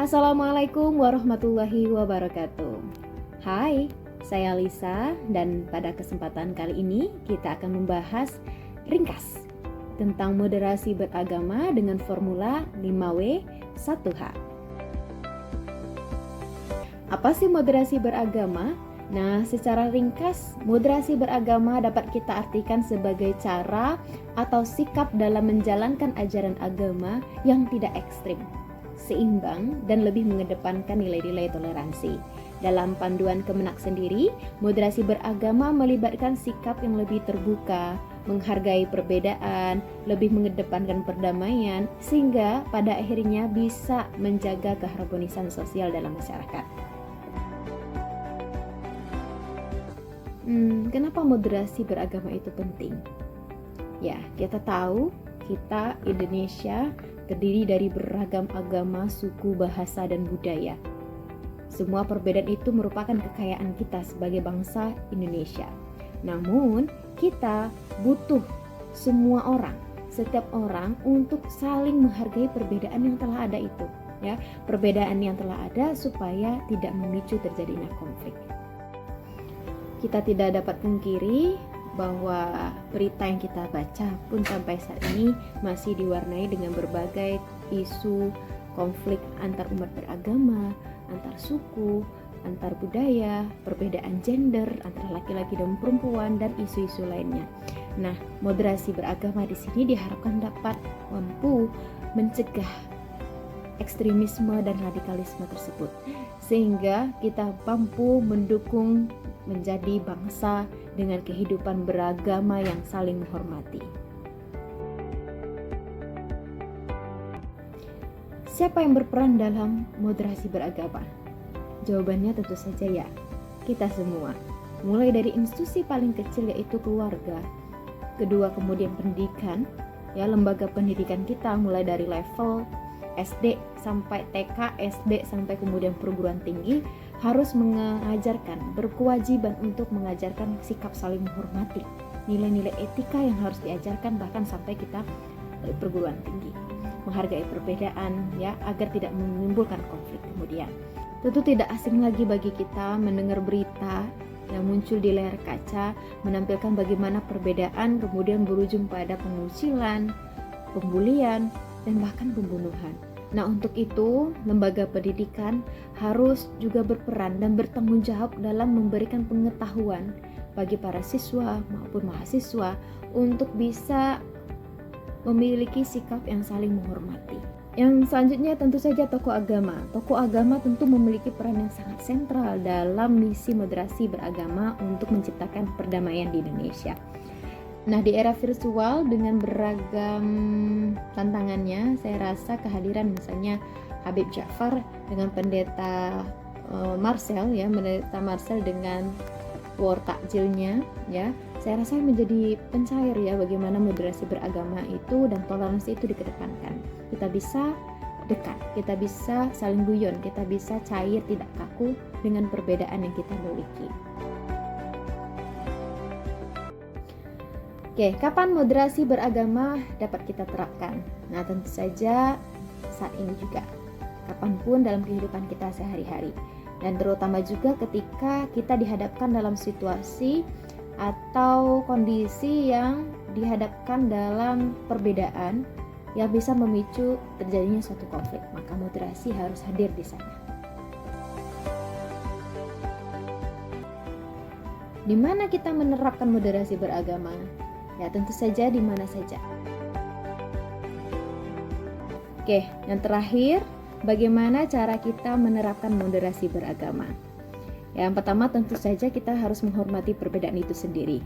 Assalamualaikum warahmatullahi wabarakatuh. Hai, saya Lisa dan pada kesempatan kali ini kita akan membahas ringkas tentang moderasi beragama dengan formula 5W 1H. Apa sih moderasi beragama? Nah, secara ringkas, moderasi beragama dapat kita artikan sebagai cara atau sikap dalam menjalankan ajaran agama yang tidak ekstrim, seimbang, dan lebih mengedepankan nilai-nilai toleransi. Dalam panduan Kemenak sendiri, moderasi beragama melibatkan sikap yang lebih terbuka, menghargai perbedaan, lebih mengedepankan perdamaian, sehingga pada akhirnya bisa menjaga keharmonisan sosial dalam masyarakat. Kenapa moderasi beragama itu penting? Ya, kita tahu kita Indonesia terdiri dari beragam agama, suku, bahasa, dan budaya. Semua perbedaan itu merupakan kekayaan kita sebagai bangsa Indonesia. Namun, kita butuh semua orang, setiap orang untuk saling menghargai perbedaan yang telah ada itu. Ya, perbedaan yang telah ada supaya tidak memicu terjadinya konflik. Kita tidak dapat pungkiri bahwa berita yang kita baca pun sampai saat ini masih diwarnai dengan berbagai isu konflik antar umat beragama, antar suku, antar budaya, perbedaan gender antara laki-laki dan perempuan, dan isu-isu lainnya. Nah, moderasi beragama di sini diharapkan dapat mampu mencegah ekstremisme dan radikalisme tersebut, sehingga kita mampu mendukung menjadi bangsa dengan kehidupan beragama yang saling menghormati. Siapa yang berperan dalam moderasi beragama? Jawabannya tentu saja ya, kita semua. Mulai dari institusi paling kecil yaitu keluarga, kedua kemudian pendidikan, ya lembaga pendidikan kita mulai dari level SD sampai TK, SD sampai kemudian perguruan tinggi harus mengajarkan, berkewajiban untuk mengajarkan sikap saling menghormati, nilai-nilai etika yang harus diajarkan bahkan sampai kita perguruan tinggi, menghargai perbedaan ya agar tidak menimbulkan konflik kemudian. Tentu tidak asing lagi bagi kita mendengar berita yang muncul di layar kaca menampilkan bagaimana perbedaan kemudian berujung pada pengucilan, pembulian, dan bahkan pembunuhan. Nah, untuk itu lembaga pendidikan harus juga berperan dan bertanggung jawab dalam memberikan pengetahuan bagi para siswa maupun mahasiswa untuk bisa memiliki sikap yang saling menghormati. Yang selanjutnya tentu saja tokoh agama. Tokoh agama tentu memiliki peran yang sangat sentral dalam misi moderasi beragama untuk menciptakan perdamaian di Indonesia. Nah, di era virtual dengan beragam tantangannya, saya rasa kehadiran misalnya Habib Ja'far dengan pendeta Marcel ya, pendeta Marcel dengan war takjilnya ya, saya rasa menjadi pencair ya bagaimana moderasi beragama itu dan toleransi itu dikedepankan. Kita bisa dekat, kita bisa saling guyon, kita bisa cair tidak kaku dengan perbedaan yang kita miliki. Oke, kapan moderasi beragama dapat kita terapkan? Nah, tentu saja saat ini juga, kapanpun dalam kehidupan kita sehari-hari, dan terutama juga ketika kita dihadapkan dalam situasi atau kondisi yang dihadapkan dalam perbedaan yang bisa memicu terjadinya suatu konflik, maka moderasi harus hadir di sana. Di mana kita menerapkan moderasi beragama? Ya, tentu saja di mana saja. Oke, yang terakhir, bagaimana cara kita menerapkan moderasi beragama? Yang pertama tentu saja kita harus menghormati perbedaan itu sendiri.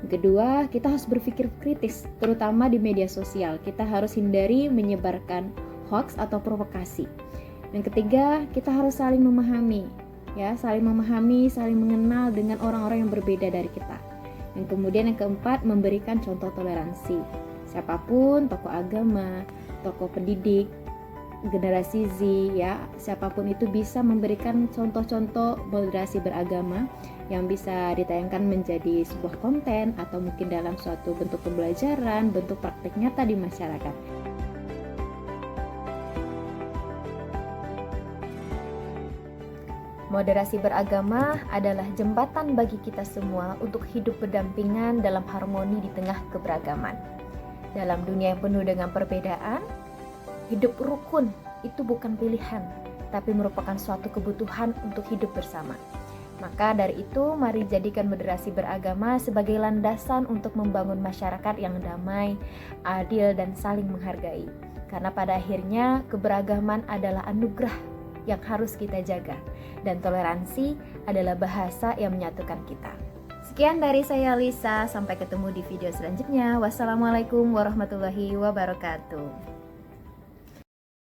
Yang kedua, kita harus berpikir kritis, terutama di media sosial. Kita harus hindari menyebarkan hoax atau provokasi. Yang ketiga, kita harus saling memahami, ya, saling mengenal dengan orang-orang yang berbeda dari kita. Yang kemudian yang keempat, memberikan contoh toleransi. Siapapun, tokoh agama, tokoh pendidik, generasi Z ya, siapapun itu bisa memberikan contoh-contoh moderasi beragama yang bisa ditayangkan menjadi sebuah konten atau mungkin dalam suatu bentuk pembelajaran, bentuk praktik nyata di masyarakat. Moderasi beragama adalah jembatan bagi kita semua untuk hidup berdampingan dalam harmoni di tengah keberagaman. Dalam dunia yang penuh dengan perbedaan, hidup rukun itu bukan pilihan, tapi merupakan suatu kebutuhan untuk hidup bersama. Maka dari itu, mari jadikan moderasi beragama sebagai landasan untuk membangun masyarakat yang damai, adil, dan saling menghargai. Karena pada akhirnya, keberagaman adalah anugerah yang harus kita jaga, dan toleransi adalah bahasa yang menyatukan kita. Sekian dari saya Lisa, sampai ketemu di video selanjutnya. Wassalamualaikum warahmatullahi wabarakatuh.